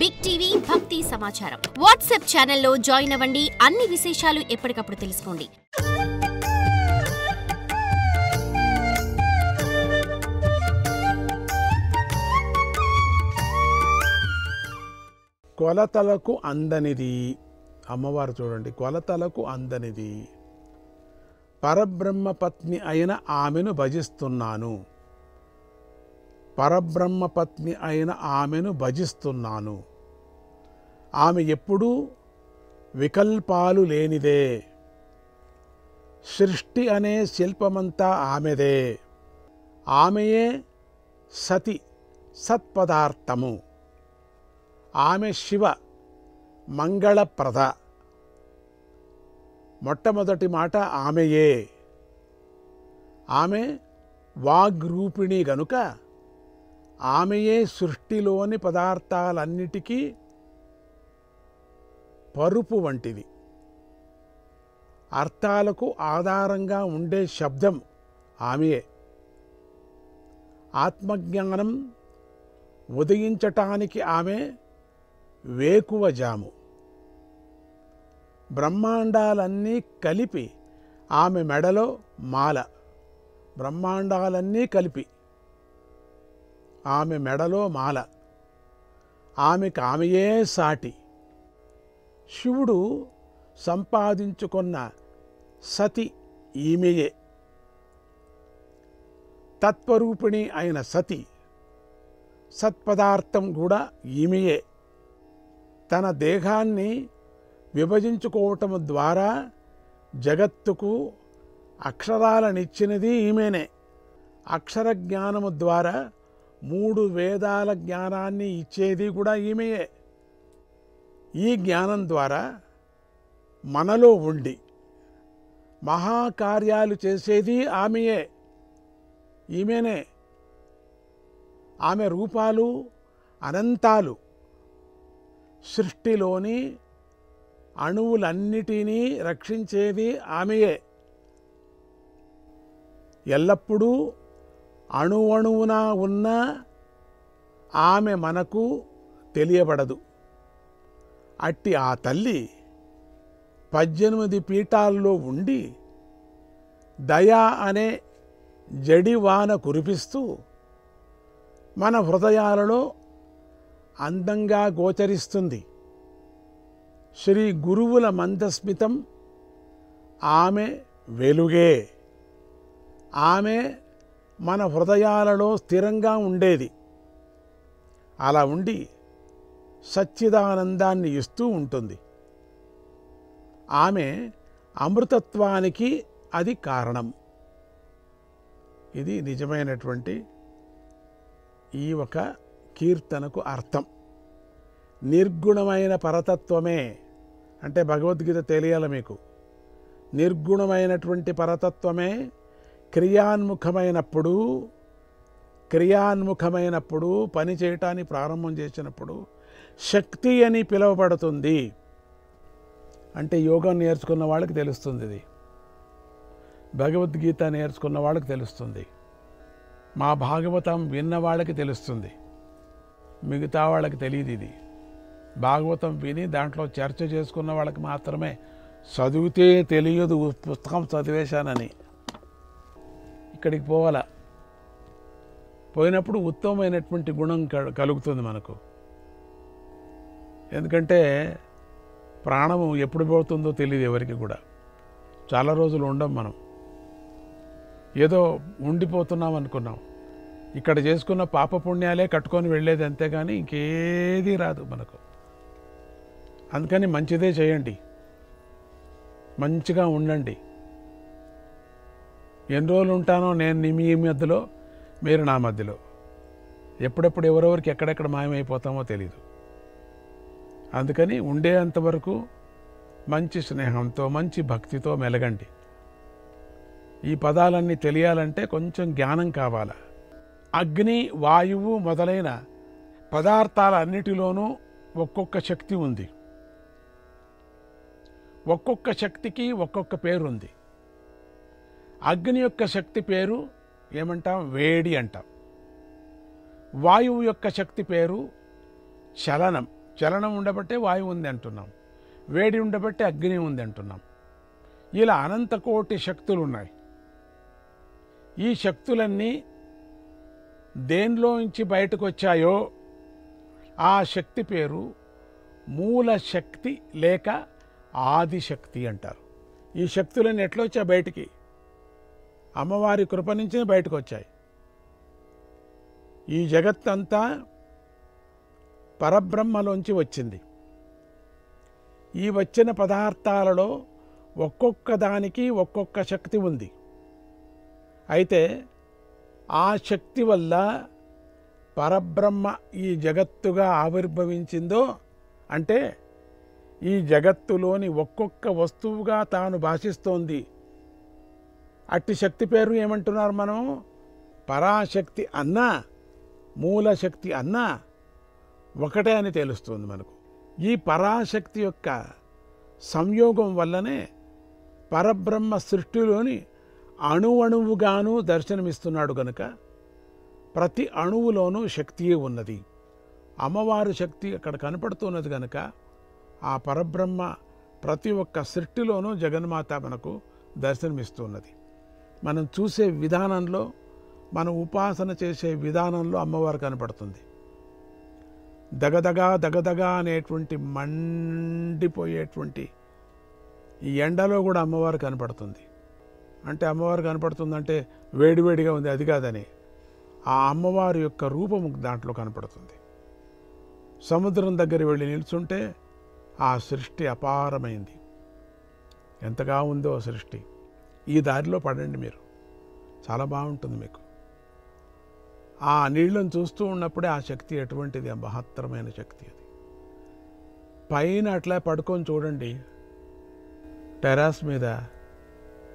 Big TV భక్తి సమాచారం WhatsApp ఛానల్లో జాయిన్ అవ్వండి. అన్ని విశేషాలు ఎప్పటికప్పుడు తెలుసుకోండి. కొలతలకు అందనిది అమ్మవారు చూడండి, కొలతలకు అందనిది పరబ్రహ్మ పత్ని అయిన ఆమెను భజిస్తున్నాను. పరబ్రహ్మ పత్ని అయిన ఆమెను భజిస్తున్నాను. ఆమె ఎప్పుడూ వికల్పాలు లేనిదే. సృష్టి అనే శిల్పమంతా ఆమెదే. ఆమెయే సతి, సత్పదార్థము. ఆమె శివ, మంగళప్రద. మొట్టమొదటి మాట ఆమెయే. ఆమె వాగ్రూపిణి గనుక ఆమెయే సృష్టిలోని పదార్థాలన్నిటికీ పరుపు వంటిది. అర్థాలకు ఆధారంగా ఉండే శబ్దం ఆమెయే. ఆత్మజ్ఞానం ఉదయించటానికి ఆమె వేకువ జాము. బ్రహ్మాండాలన్నీ కలిపి ఆమె మెడలో మాల. బ్రహ్మాండాలన్నీ కలిపి ఆమె మెడలో మాల. ఆమెకు ఆమెయే సాటి. శివుడు సంపాదించుకున్న సతి ఈమెయే. తత్వరూపిణి అయిన సతి, సత్పదార్థం కూడా ఈమెయే. తన దేహాన్ని విభజించుకోవటం ద్వారా జగత్తుకు అక్షరాలనిచ్చినది ఈమెనే. అక్షర జ్ఞానము ద్వారా 3 వేదాల జ్ఞానాన్ని ఇచ్చేది కూడా ఈమెయే. ఈ జ్ఞానం ద్వారా మనలో ఉండి మహాకార్యాలు చేసేది ఆమెయే, ఈమెనే. ఆమె రూపాలు అనంతాలు. సృష్టిలోని అణువులన్నిటినీ రక్షించేది ఆమెయే. ఎల్లప్పుడూ అణువణువున ఉన్న ఆమె మనకు తెలియబడదు. అట్టి ఆ తల్లి 18 పీఠాల్లో ఉండి దయా అనే జడివాన కురిపిస్తూ మన హృదయాలలో అందంగా గోచరిస్తుంది. శ్రీ గురువుల మందస్మితం ఆమె వెలుగే. ఆమె మన హృదయాలలో స్థిరంగా ఉండేది. అలా ఉండి సచ్చిదానందాన్ని ఇస్తూ ఉంటుంది. ఆమె అమృతత్వానికి అది కారణం. ఇది నిజమైనటువంటి ఈ ఒక కీర్తనకు అర్థం. నిర్గుణమైన పరతత్వమే అంటే భగవద్గీత తెలియాలి మీకు. నిర్గుణమైనటువంటి పరతత్వమే క్రియాన్ముఖమైనప్పుడు పని చేయటాన్ని ప్రారంభం చేసినప్పుడు శక్తి అని పిలువబడుతుంది. అంటే యోగం నేర్చుకున్న వాళ్ళకి తెలుస్తుంది, ఇది భగవద్గీత నేర్చుకున్న వాళ్ళకి తెలుస్తుంది, మా భాగవతం విన్న వాళ్ళకి తెలుస్తుంది, మిగతా వాళ్ళకి తెలియదు. ఇది భాగవతం విని దాంట్లో చర్చ చేసుకున్న వాళ్ళకి మాత్రమే. చదివితే తెలియదు పుస్తకం చదివేశానని. ఇక్కడికి పోవాలా, పోయినప్పుడు ఉత్తమమైనటువంటి గుణం కలుగుతుంది మనకు. ఎందుకంటే ప్రాణము ఎప్పుడు పోతుందో తెలియదు ఎవరికి కూడా. చాలా రోజులు ఉండం మనం. ఏదో ఉండిపోతున్నాం అనుకున్నాం. ఇక్కడ చేసుకున్న పాపపుణ్యాలే కట్టుకొని వెళ్ళేది, అంతేగాని ఇంకేదీ రాదు మనకు. అందుకని మంచిదే చేయండి, మంచిగా ఉండండి. ఎన్ని రోజులు ఉంటానో నేను మీ మధ్యలో, మీరు నా మధ్యలో. ఎప్పుడెప్పుడు ఎవరెవరికి ఎక్కడెక్కడ మాయమైపోతామో తెలీదు. అందుకని ఉండేంతవరకు మంచి స్నేహంతో మంచి భక్తితో మెలగండి. ఈ పదాలన్నీ తెలియాలంటే కొంచెం జ్ఞానం కావాలి. అగ్ని, వాయువు మొదలైన పదార్థాలన్నిటిలోనూ ఒక్కొక్క శక్తి ఉంది. ఒక్కొక్క శక్తికి ఒక్కొక్క పేరు ఉంది. అగ్ని యొక్క శక్తి పేరు ఏమంటాం? వేడి అంటాం. వాయువు యొక్క శక్తి పేరు చలనం, చలనం ఉండబట్టే వాయువు ఉంది అంటున్నాం, వేడి ఉండబట్టే అగ్ని ఉంది అంటున్నాం. ఇలా అనంత కోటి శక్తులు ఉన్నాయి. ఈ శక్తులన్నీ దేనిలోంచి బయటకు వచ్చాయో ఆ శక్తి పేరు మూల శక్తి లేక ఆదిశక్తి అంటారు. ఈ శక్తులన్నీ ఎట్లా వచ్చాయి బయటికి? అమ్మవారి కృప నుంచి బయటకు వచ్చాయి. ఈ జగత్తంతా పరబ్రహ్మలోంచి వచ్చింది. ఈ వచ్చిన పదార్థాలలో ఒక్కొక్క దానికి ఒక్కొక్క శక్తి ఉంది. అయితే ఆ శక్తి వల్ల పరబ్రహ్మ ఈ జగత్తుగా ఆవిర్భవించిందో, అంటే ఈ జగత్తులోని ఒక్కొక్క వస్తువుగా తాను భాషిస్తోంది. అట్టి శక్తి పేరు ఏమంటున్నారు మనం? పరాశక్తి అన్నా మూలశక్తి అన్నా ఒకటే అని తెలుస్తుంది మనకు. ఈ పరాశక్తి యొక్క సంయోగం వల్లనే పరబ్రహ్మ సృష్టిలోని అణువణువుగాను దర్శనమిస్తున్నాడు గనుక ప్రతి అణువులోనూ శక్తియే ఉన్నది. అమ్మవారి శక్తి అక్కడ కనపడుతున్నది గనుక ఆ పరబ్రహ్మ ప్రతి ఒక్క సృష్టిలోనూ జగన్మాత మనకు దర్శనమిస్తున్నది. మనం చూసే విధానంలో, మనం ఉపాసన చేసే విధానంలో అమ్మవారు కనపడుతుంది. దగదగా దగదగా అనేటువంటి మండిపోయేటువంటి ఈ ఎండలో కూడా అమ్మవారు కనపడుతుంది. అంటే అమ్మవారు కనపడుతుందంటే వేడివేడిగా ఉంది అది కాదని, ఆ అమ్మవారి యొక్క రూపము దాంట్లో కనపడుతుంది. సముద్రం దగ్గర వెళ్ళి నిల్చుంటే ఆ సృష్టి అపారమైంది. ఎంతగా ఉందో ఆ సృష్టి. ఈ దారిలో పడండి మీరు, చాలా బాగుంటుంది మీకు. ఆ నీళ్ళను చూస్తూ ఉన్నప్పుడే ఆ శక్తి ఎటువంటిది, ఆ మహత్తరమైన శక్తి అది. పైన అట్లా పడుకొని చూడండి, టెర్రస్ మీద.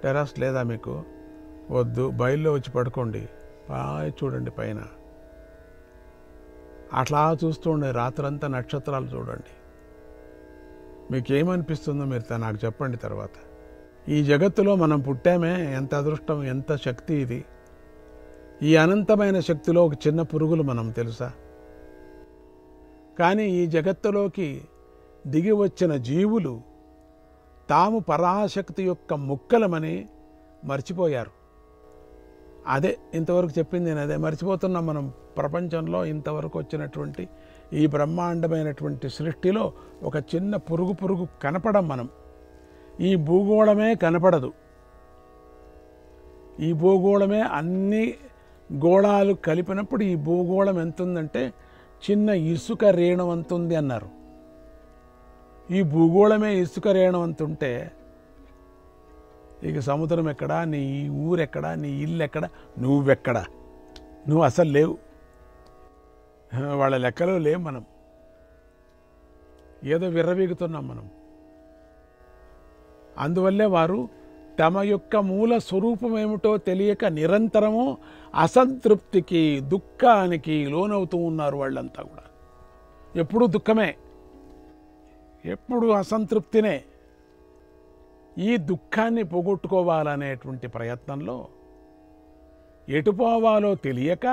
టెర్రస్ లేదా మీకు? వద్దు, బయల్లో వచ్చి పడుకోండి, చూడండి పైన. అట్లా చూస్తూ ఉండే రాత్రంతా నక్షత్రాలు చూడండి. మీకేమనిపిస్తుందో మీరు నాకు చెప్పండి తర్వాత. ఈ జగత్తులో మనం పుట్టామే, ఎంత అదృష్టం, ఎంత శక్తి ఇది. ఈ అనంతమైన శక్తిలో ఒక చిన్న పురుగులు మనం, తెలుసా? కానీ ఈ జగత్తులోకి దిగి వచ్చిన జీవులు తాము పరాశక్తి యొక్క ముక్కలమని మర్చిపోయారు. అదే ఇంతవరకు చెప్పింది నేను, అదే మర్చిపోతున్నాం మనం. ప్రపంచంలో ఇంతవరకు వచ్చినటువంటి ఈ బ్రహ్మాండమైనటువంటి సృష్టిలో ఒక చిన్న పురుగు కనపడం మనం. ఈ భూగోళమే కనపడదు. ఈ భూగోళమే అన్ని గోళాలు కలిపినప్పుడు ఈ భూగోళం ఎంతుందంటే చిన్న ఇసుక రేణువు అంతుంది అన్నారు. ఈ భూగోళమే ఇసుక రేణువు అంతుంటే ఇక సముద్రం ఎక్కడా, నీ ఊరెక్కడా, నీ ఇల్లు ఎక్కడా, నువ్వెక్కడా? నువ్వు అసలు లేవు. వాళ్ళ లెక్కలో లేవు మనం. ఏదో విర్రవీగుతున్నాం మనం. అందువల్లే వారు తమ యొక్క మూల స్వరూపం ఏమిటో తెలియక నిరంతరము అసంతృప్తికి, దుఃఖానికి లోనవుతూ ఉన్నారు వాళ్ళంతా కూడా. ఎప్పుడూ దుఃఖమే, ఎప్పుడు అసంతృప్తినే. ఈ దుఃఖాన్ని పోగొట్టుకోవాలనేటువంటి ప్రయత్నంలో ఎటు పోవాలో తెలియక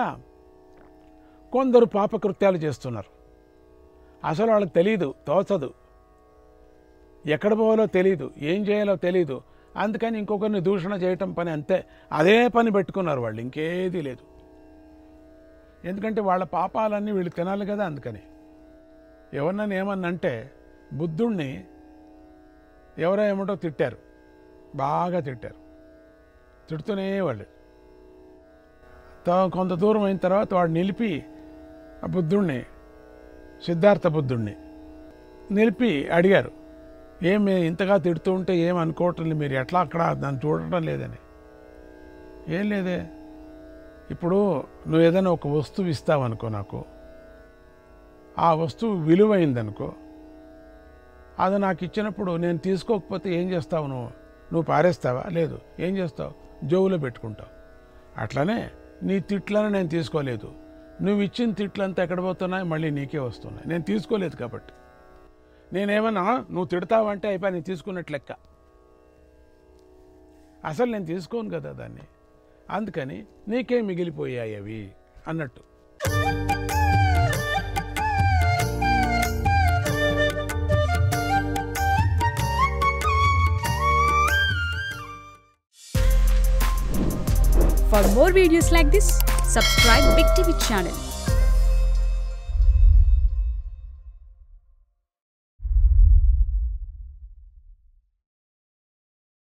కొందరు పాపకృత్యాలు చేస్తున్నారు. అసలు వాళ్ళకి తెలీదు, తోచదు, ఎక్కడ పోవాలో తెలీదు, ఏం చేయాలో తెలీదు. అందుకని ఇంకొకరిని దూషణ చేయటం పని, అంతే. అదే పని పెట్టుకున్నారు వాళ్ళు, ఇంకేదీ లేదు. ఎందుకంటే వాళ్ళ పాపాలన్నీ వీళ్ళు తినాలి కదా. అందుకని ఎవరన్నా ఏమన్నంటే, బుద్ధుణ్ణి ఎవరో ఏమిటో తిట్టారు, బాగా తిట్టారు. తిడుతూనే వాళ్ళు కొంత దూరం అయిన తర్వాత వాడు నిలిపి ఆ బుద్ధుణ్ణి, సిద్ధార్థ బుద్ధుణ్ణి నిలిపి అడిగారు, ఏమి ఇంతగా తిడుతూ ఉంటే ఏం అనుకోవటం లేదు, మీరు ఎట్లా అక్కడ నన్ను చూడటం లేదని. ఏం లేదే, ఇప్పుడు నువ్వు ఏదైనా ఒక వస్తువు ఇస్తావనుకో నాకు, ఆ వస్తువు విలువైందనుకో, అది నాకు ఇచ్చినప్పుడు నేను తీసుకోకపోతే ఏం చేస్తావు? నువ్వు పారేస్తావా? లేదు. ఏం చేస్తావు? జోబులో పెట్టుకుంటావు. అట్లనే నీ తిట్లను నేను తీసుకోలేదు. నువ్వు ఇచ్చిన తిట్లంతా ఎక్కడ పోతున్నాయి? మళ్ళీ నీకే వస్తున్నాయి. నేను తీసుకోలేదు కాబట్టి. నేనేమన్నా నువ్వు తిడతావంటే అయిపోయి నేను తీసుకున్నట్టు లెక్క. అసలు నేను తీసుకోను కదా దాన్ని. అందుకని నీకే మిగిలిపోయాయి అవి అన్నట్టు. For more videos like this, subscribe Big TV channel.